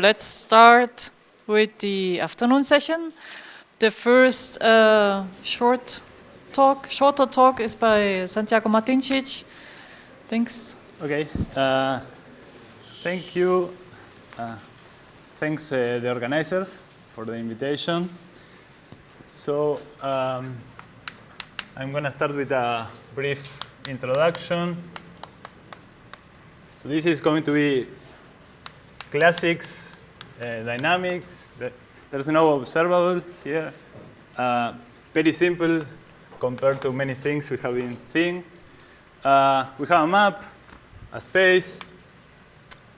let's start with the afternoon session. The first shorter talk is by Santiago Martinchich. Thanks. Okay. Thank you. Thanks the organizers for the invitation. So I'm going to start with a brief introduction. So this is going to be classics, dynamics. There's no observable here. Very simple compared to many things we have been seeing. We have a map, a space.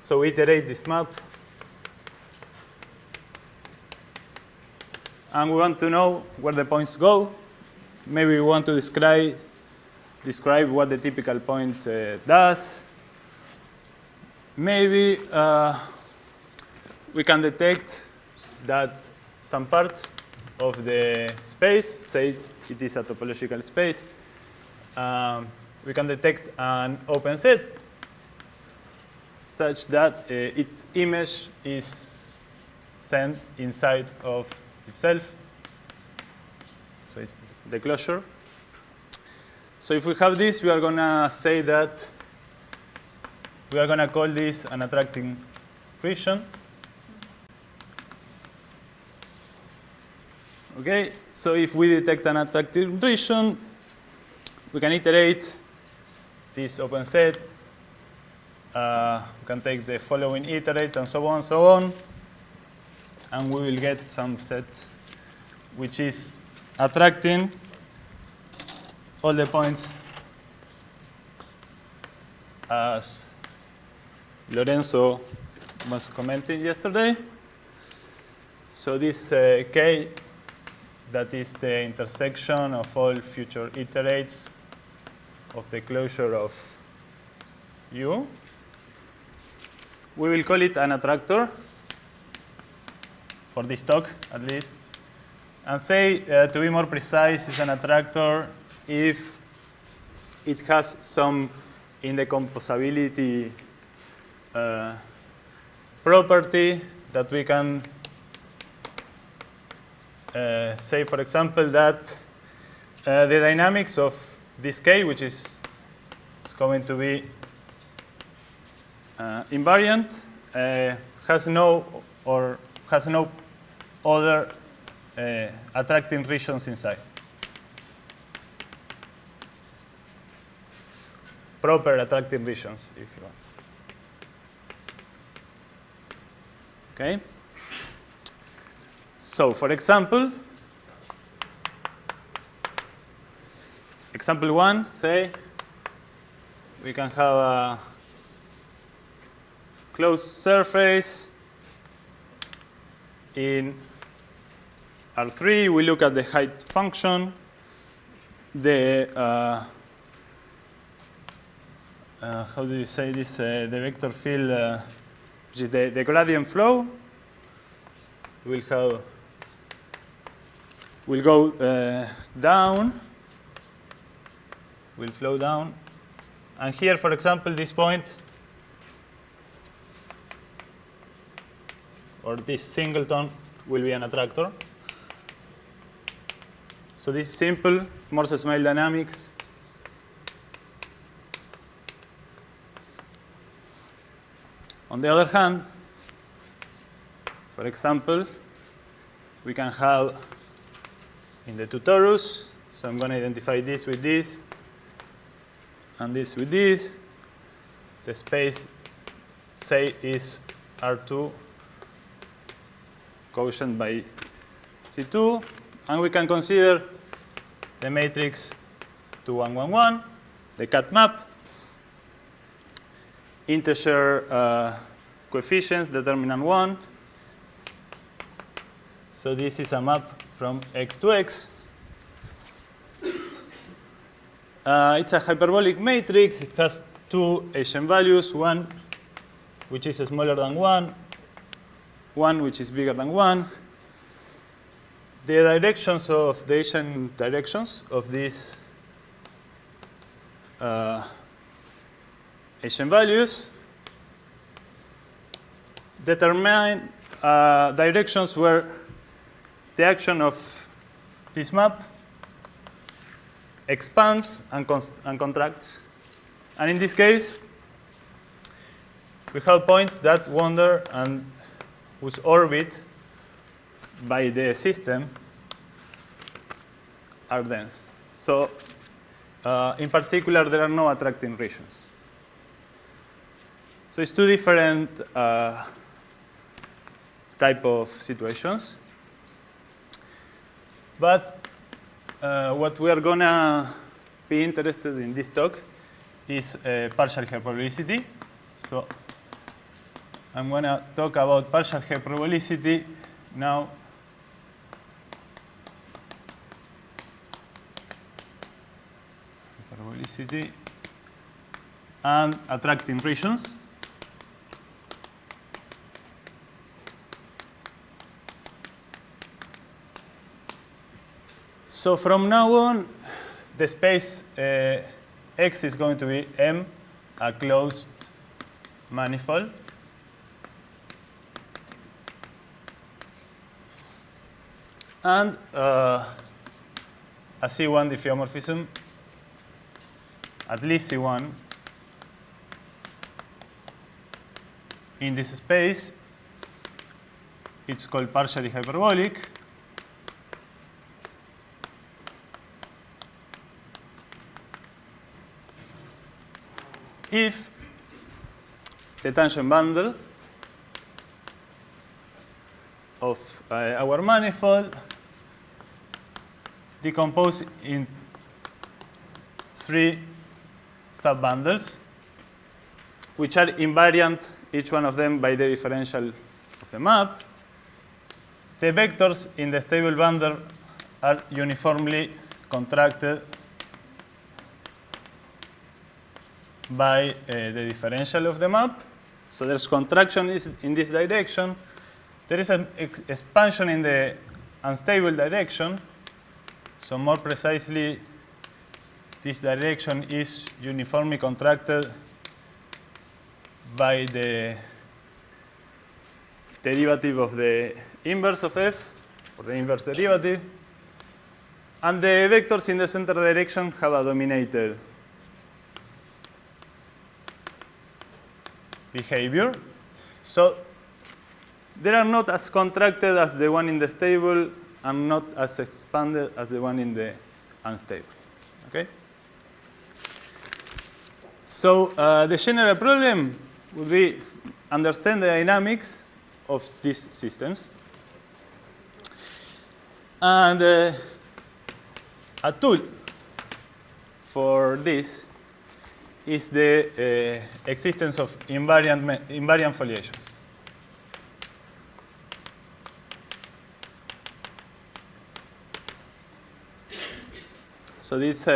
So we iterate this map. And we want to know where the points go. Maybe we want to describe what the typical point does. Maybe we can detect that some parts of the space, say it is a topological space, we can detect an open set such that its image is sent inside of itself. So it's the closure. So if we have this, we are going to say that we are going to call this an attracting region. Okay, so if we detect an attracting region, we can iterate this open set. We can take the following iterate and so on, and we will get some set which is attracting all the points as Lorenzo was commenting yesterday. So this K, that is the intersection of all future iterates of the closure of U. We will call it an attractor for this talk, at least. And say, to be more precise, it's an attractor if it has some indecomposability property that we can say, for example, that the dynamics of this K, which is going to be invariant, has no other attracting regions inside. Proper attracting regions, if you want. Okay. So, for example, example 1, say, we can have a closed surface in R3. We look at the height function, the how do you say this? The vector field, which is the gradient flow. Will go down, will flow down. And here, for example, this point, or this singleton, will be an attractor. So this is simple, Morse-Smale dynamics. On the other hand, for example, we can have in the two torus, so I'm going to identify this with this, and this with this. The space, say, is R2 quotient by C2, and we can consider the matrix 2, 1, 1, 1, the cat map, integer coefficients, determinant 1. So this is a map from X to X. It's a hyperbolic matrix. It has two eigenvalues, one which is smaller than 1, one which is bigger than 1. The directions of the eigendirections of these eigenvalues determine directions where the action of this map expands and contracts. And in this case, we have points that wander and whose orbit by the system are dense. So in particular, there are no attracting regions. So it's two different type of situations. But what we are going to be interested in this talk is partial hyperbolicity. So I'm going to talk about partial hyperbolicity now. Hyperbolicity and attracting regions. So from now on, the space X is going to be M, a closed manifold. And a C1 diffeomorphism, at least C1, in this space. It's called partially hyperbolic. If the tangent bundle of our manifold decomposes in 3 subbundles, which are invariant, each one of them by the differential of the map, the vectors in the stable bundle are uniformly contracted by the differential of the map. So there's contraction in this direction. There is an expansion in the unstable direction. So more precisely, this direction is uniformly contracted by the derivative of the inverse of f, or the inverse derivative. And the vectors in the center direction have a dominated behavior. So they are not as contracted as the one in the stable and not as expanded as the one in the unstable. Okay? So the general problem would be understand the dynamics of these systems. And a tool for this is the existence of invariant foliations. So this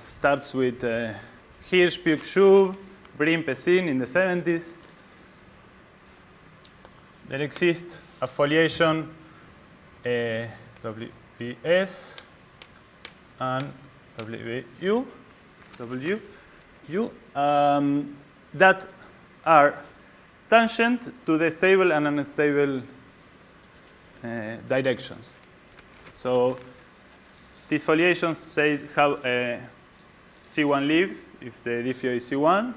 starts with Hirsch, Puig, Schub, Brin, Pessin in the 70s. There exists a foliation WPS and WU that are tangent to the stable and unstable directions. So these foliations say have C1 leaves if the diffeo is C1,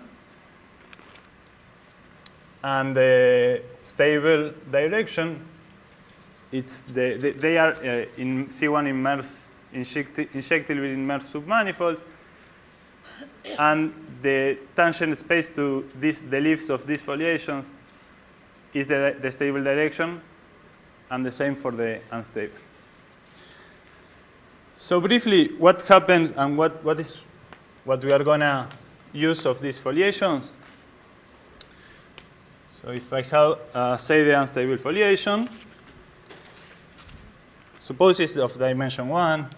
and the stable direction, it's they are in C1 immersed, injectively immersed submanifolds, and the tangent space to the leaves of these foliations is the stable direction, and the same for the unstable. So briefly, what happens and what we are going to use of these foliations. So if I have, say, the unstable foliation, suppose it's of dimension 1.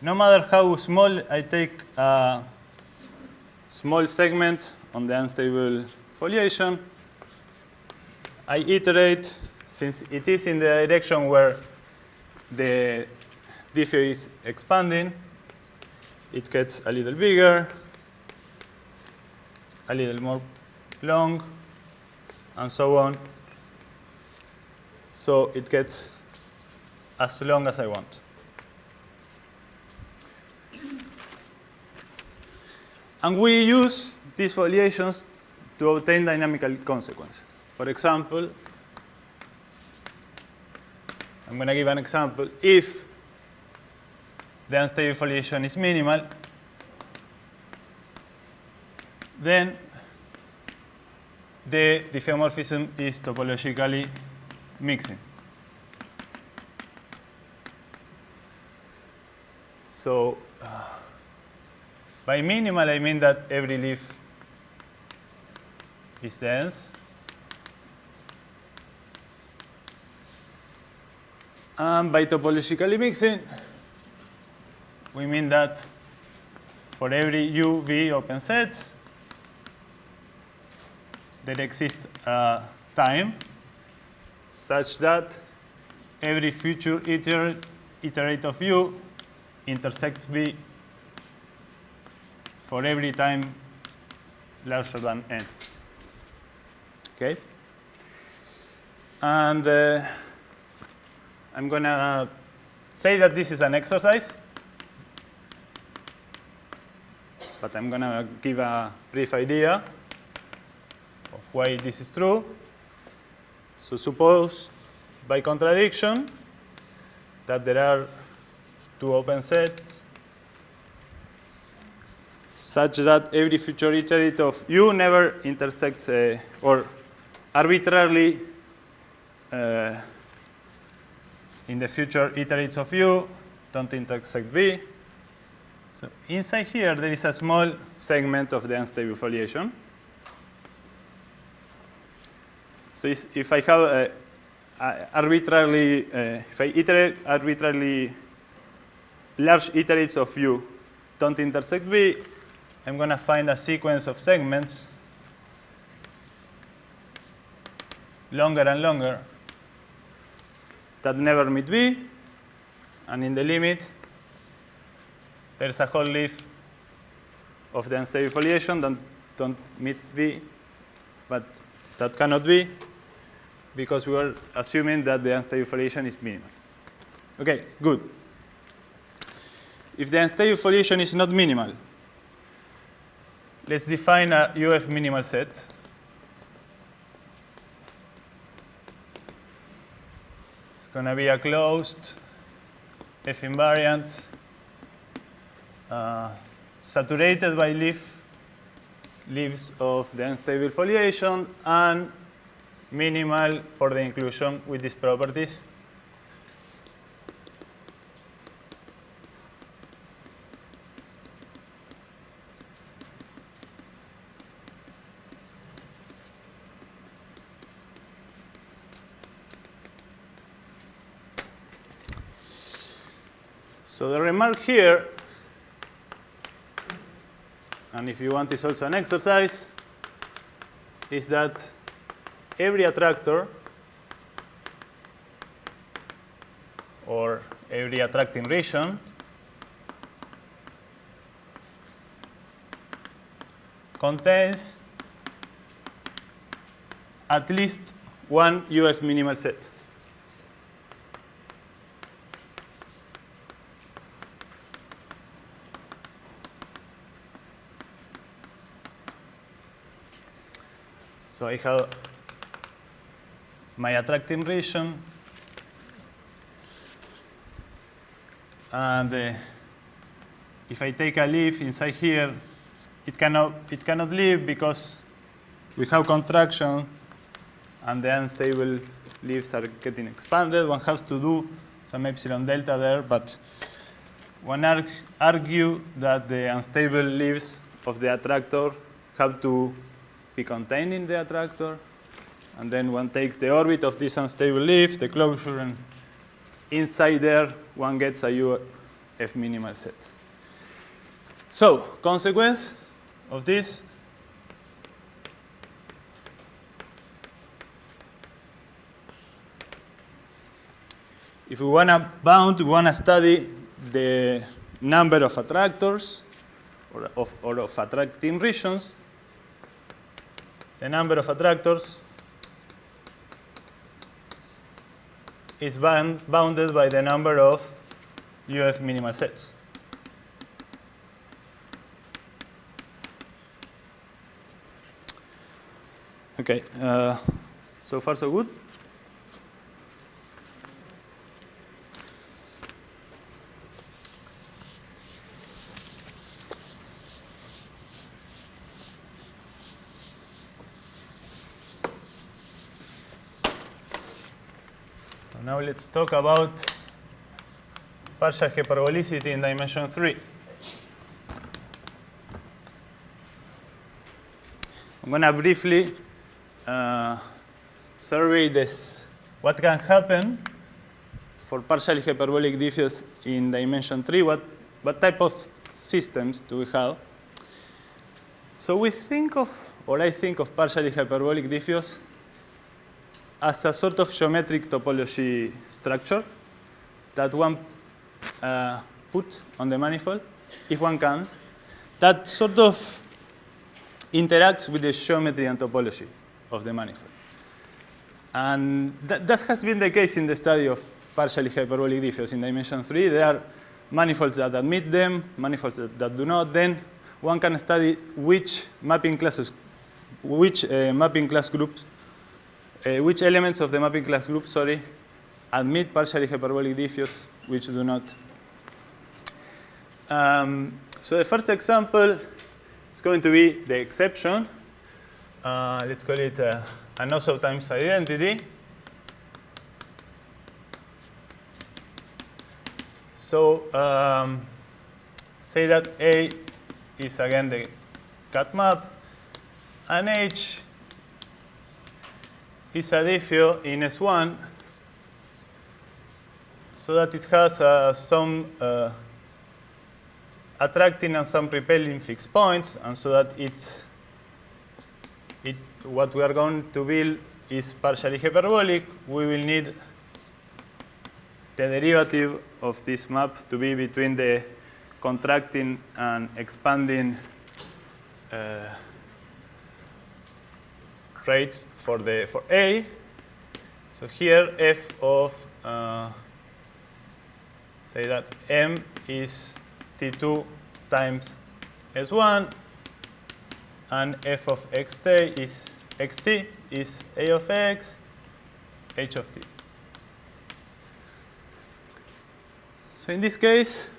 No matter how small, I take a small segment on the unstable foliation. I iterate, since it is in the direction where the diffeo is expanding, it gets a little bigger. a little more long, and so on. So it gets as long as I want. And we use these foliations to obtain dynamical consequences. For example, I'm going to give an example. If the unstable foliation is minimal, then the diffeomorphism is topologically mixing. So by minimal, I mean that every leaf is dense. And by topologically mixing, we mean that for every U, V open sets, there exists a time such that every future iterate of U intersects V for every time larger than n. Okay? And I'm going to say that this is an exercise, but I'm going to give a brief idea of why this is true. So suppose, by contradiction, that there are two open sets such that every future iterate of U never intersects or arbitrarily in the future iterates of U don't intersect V. So inside here, there is a small segment of the unstable foliation. So if I have if I iterate arbitrarily large iterates of U don't intersect V, I'm going to find a sequence of segments longer and longer that never meet V, and in the limit, there's a whole leaf of the unstable foliation that don't meet V, but that cannot be because we are assuming that the unstable foliation is minimal. Okay, good. If the unstable foliation is not minimal, let's define a UF minimal set. It's going to be a closed F invariant saturated by leaves of the unstable foliation and minimal for the inclusion with these properties. So the remark here, and if you want it's also an exercise, is that every attractor or every attracting region contains at least one UF minimal set. So I have my attracting region, and if I take a leaf inside here, it cannot live because we have contraction and the unstable leaves are getting expanded. One has to do some epsilon delta there, but one argue that the unstable leaves of the attractor have to be contained in the attractor. And then one takes the orbit of this unstable leaf, the closure, and inside there, one gets a UF minimal set. So, consequence of this, if we want to bound, we want to study the number of attractors or of attracting regions, the number of attractors is bounded by the number of UF minimal sets. Okay, so far so good. So now let's talk about partial hyperbolicity in dimension 3. I'm going to briefly survey this. What can happen for partially hyperbolic diffuse in dimension 3? What type of systems do we have? So we think of, or I think of partially hyperbolic diffuse as a sort of geometric topology structure that one put on the manifold, if one can, that sort of interacts with the geometry and topology of the manifold. And that has been the case in the study of partially hyperbolic diffuse in dimension 3. There are manifolds that admit them, manifolds that do not. Then one can study which mapping classes, which which elements of the mapping class group, admit partially hyperbolic diffuse, which do not. So the first example is going to be the exception. Let's call it Anosov times identity. So say that A is again the cut map, and H is a diffuse in S1, so that it has some attracting and some repelling fixed points, and so that what we are going to build is partially hyperbolic. We will need the derivative of this map to be between the contracting and expanding rates for A. So here f of say that m is T2 times S1, and f of xt is A of x, h of t. So in this case,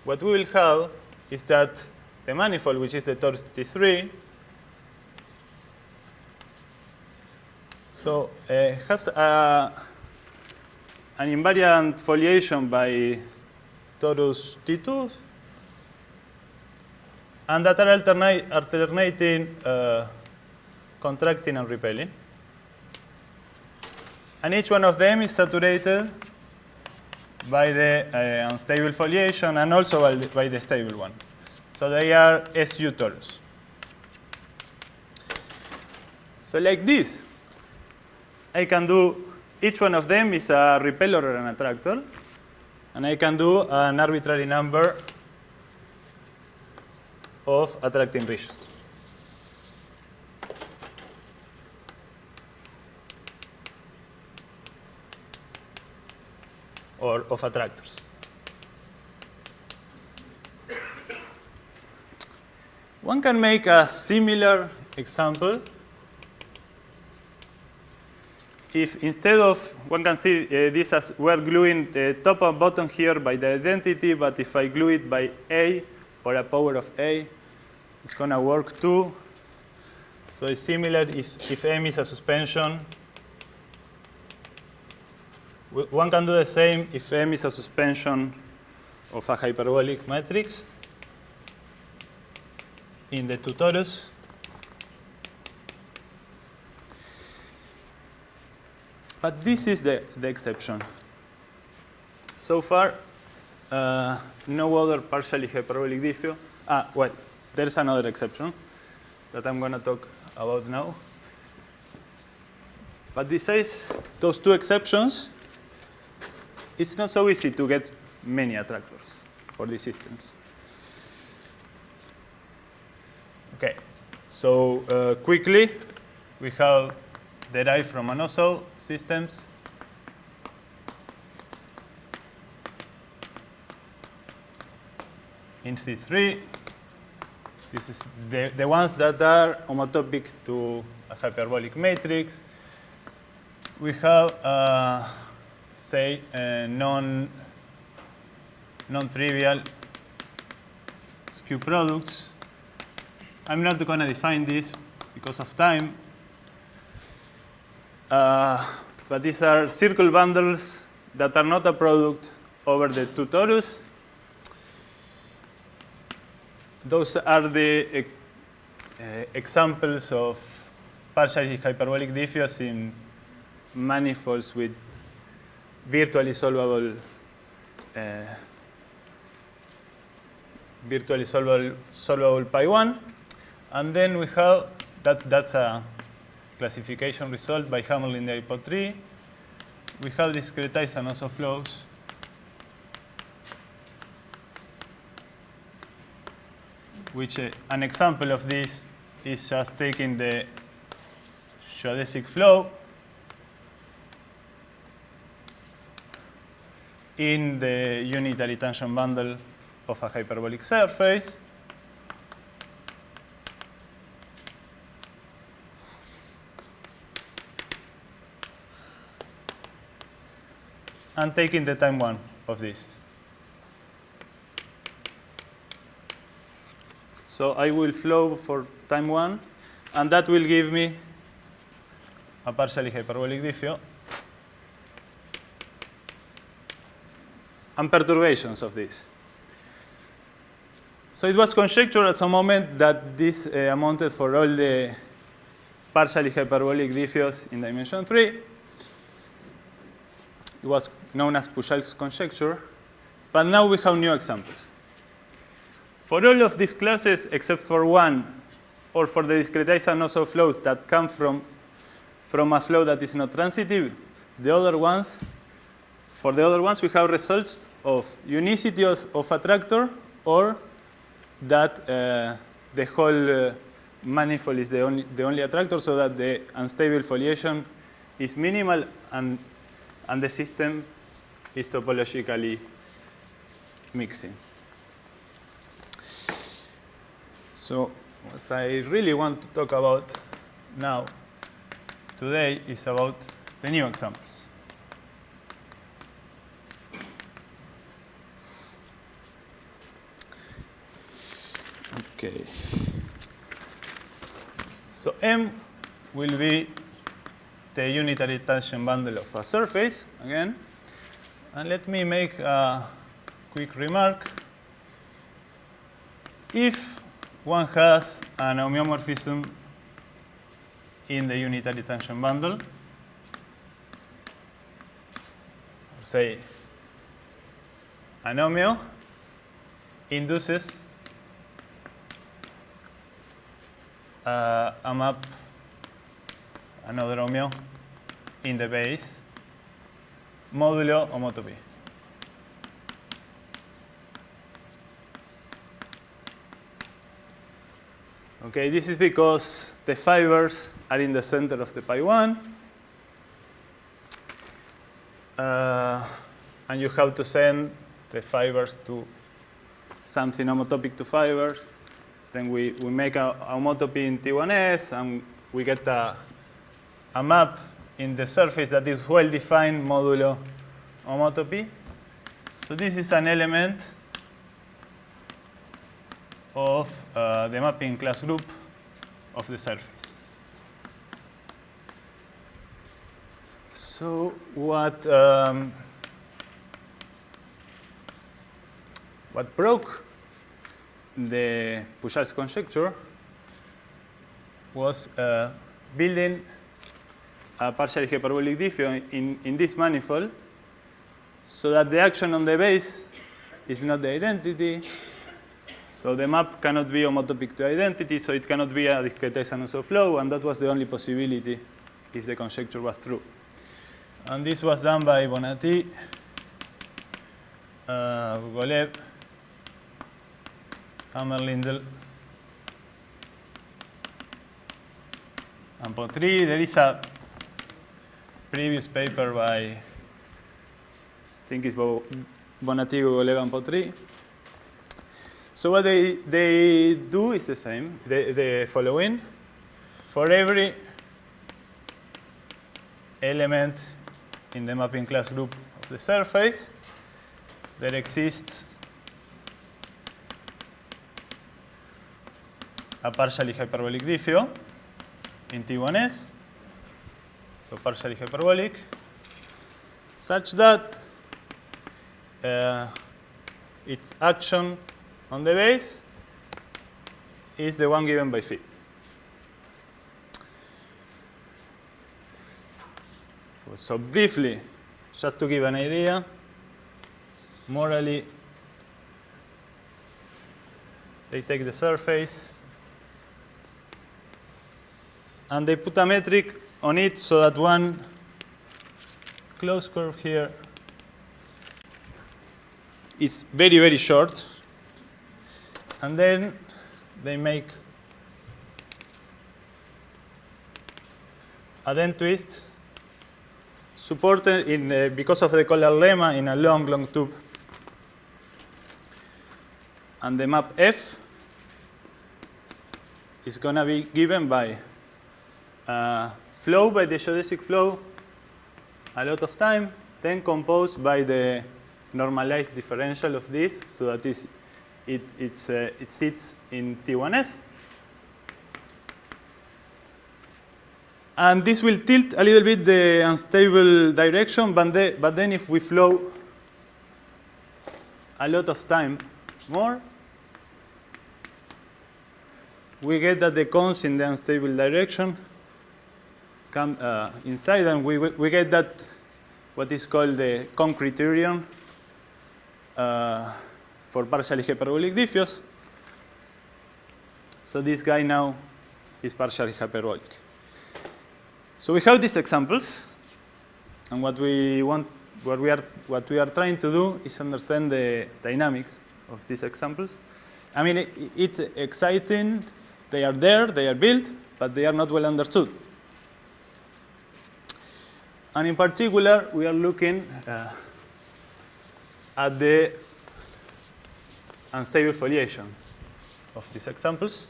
what we will have is that the manifold, which is the torus T3, so has an invariant foliation by torus T2, and that are alternating contracting and repelling. And each one of them is saturated by the unstable foliation and also by the stable one. So they are SU torus. So like this, I can do, each one of them is a repeller or an attractor, and I can do an arbitrary number of attracting regions. Or of attractors. One can make a similar example if instead of, one can see this as we're gluing the top and bottom here by the identity, but if I glue it by A or a power of A, it's going to work too. So it's similar if M is a suspension. One can do the same if M is a suspension of a hyperbolic matrix in the two torus. But this is the exception. So far, no other partially hyperbolic diffuse. Well, there's another exception that I'm going to talk about now. But besides those two exceptions, it's not so easy to get many attractors for these systems. Okay, So quickly, we have derived from Anosov systems in C3. This is the ones that are homotopic to a hyperbolic matrix. We have, say, non-trivial skew products. I'm not going to define this because of time. But these are circle bundles that are not a product over the two torus. Those are the examples of partially hyperbolic diffeos in manifolds with virtually solvable pi1. And then we have that's a classification result by Hamelin the hypo tree. We have discretized Anosov flows which an example of this is just taking the geodesic flow in the unitary tangent bundle of a hyperbolic surface. And taking the time one of this. So I will flow for time one, and that will give me a partially hyperbolic diffeo and perturbations of this. So it was conjectured at some moment that this amounted for all the partially hyperbolic diffeos in dimension 3. It was known as Pujal's conjecture, but now we have new examples. For all of these classes, except for one, or for the discretized Anosov flows that come from a flow that is not transitive, for the other ones, we have results of unicity of attractor, or that the whole manifold is the only attractor, so that the unstable foliation is minimal, and the system is topologically mixing. So what I really want to talk about now, today, is about the new examples. Okay. So M will be the unitary tangent bundle of a surface, again. And let me make a quick remark. If one has an homeomorphism in the unitary tangent bundle, say an homeo induces a map, another homeo in the base, modulo homotopy. Okay, this is because the fibers are in the center of the pi1. And you have to send the fibers to something homotopic to fibers. Then we make a homotopy in T1s, and we get a map in the surface that is well-defined modulo homotopy. So this is an element of the mapping class group of the surface. So what broke the Pujal's conjecture was building a partially hyperbolic diffeo in this manifold, so that the action on the base is not the identity. So the map cannot be homotopic to identity, so it cannot be a discretized Anosov flow, and that was the only possibility if the conjecture was true. And this was done by Bonatti, Gogolev, Hammerlindel, and Po 3. There is a previous paper by, I think it's Bonatigo, Goleva, and Po 3. So what they do is the same, the following. For every element in the mapping class group of the surface, there exists a partially hyperbolic diffeo in T1s, so partially hyperbolic, such that its action on the base is the one given by phi. So briefly, just to give an idea, morally, they take the surface and they put a metric on it so that one closed curve here is very, very short. And then they make a dent twist supported in, because of the Collar lemma, in a long, long tube. And the map F is going to be given by flow, by the geodesic flow, a lot of time, then composed by the normalized differential of this, so that it sits in T1s. And this will tilt a little bit the unstable direction, but then if we flow a lot of time more, we get that the cones in the unstable direction come inside, and we get that what is called the cone criterion for partially hyperbolic diffeos. So this guy now is partially hyperbolic. So we have these examples, and what we are trying to do is understand the dynamics of these examples. I mean, it's exciting. They are there, they are built, but they are not well understood. And in particular, we are looking at the unstable foliation of these examples.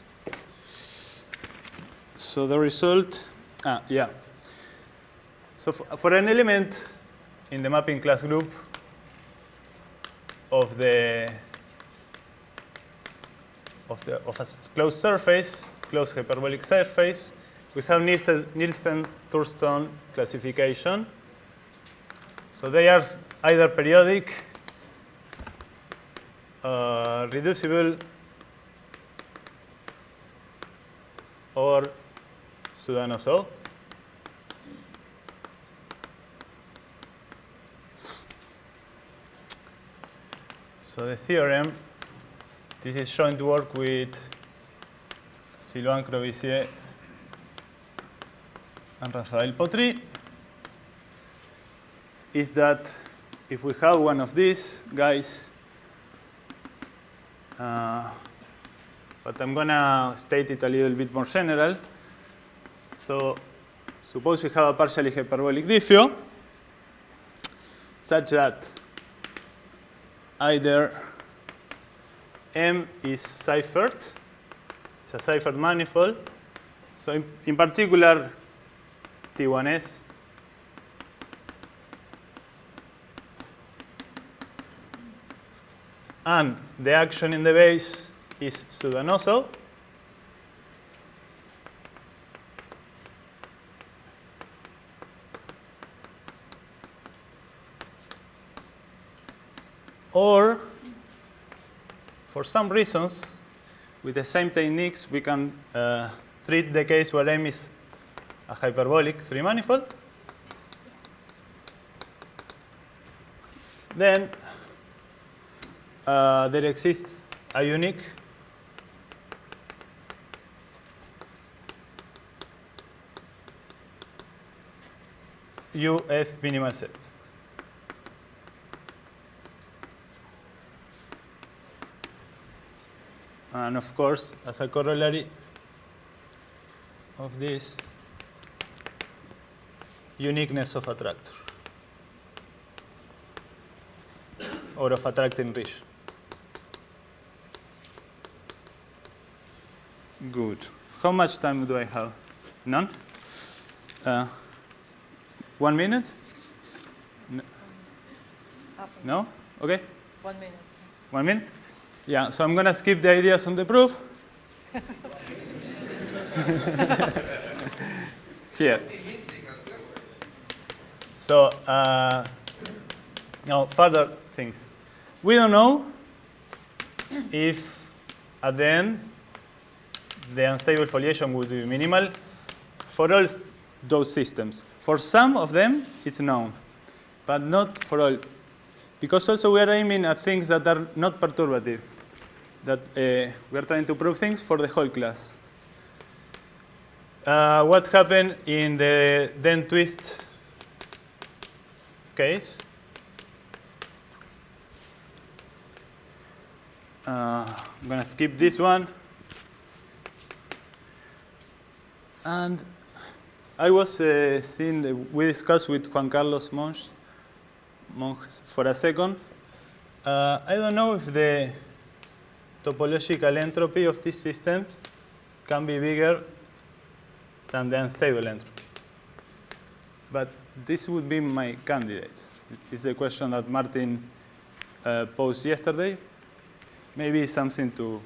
So the result, yeah. So for an element in the mapping class group of a closed surface, closed hyperbolic surface, we have Nielsen-Thurston classification. So they are either periodic, reducible, or pseudo-Anosov. So the theorem, this is shown to work with Sylvain Crevisier and Raphael Po 3, is that if we have one of these guys, but I'm going to state it a little bit more general. So suppose we have a partially hyperbolic diffeo such that either M is ciphered, it's a ciphered manifold. So in particular, T1s and the action in the base is pseudo-Anosov. Or, for some reasons, with the same techniques, we can treat the case where M is a hyperbolic 3 manifold. Then there exists a unique UF minimal set. And of course, as a corollary of this, uniqueness of attractor or of attracting region. Good. How much time do I have? None? 1 minute? No? Okay. 1 minute. 1 minute? Yeah, so I'm going to skip the ideas on the proof. Here. So, now further things. We don't know if at the end the unstable foliation would be minimal for all those systems. For some of them, it's known, but not for all. Because also we are aiming at things that are not perturbative, that we are trying to prove things for the whole class. What happened in the then twist case? I'm going to skip this one. And I was seeing, we discussed with Juan Carlos Monge for a second. I don't know if the topological entropy of this system can be bigger than the unstable entropy. But this would be my candidate. It's the question that Martin posed yesterday. Maybe something to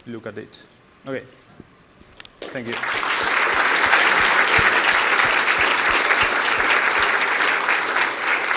look at it. Okay. Thank you.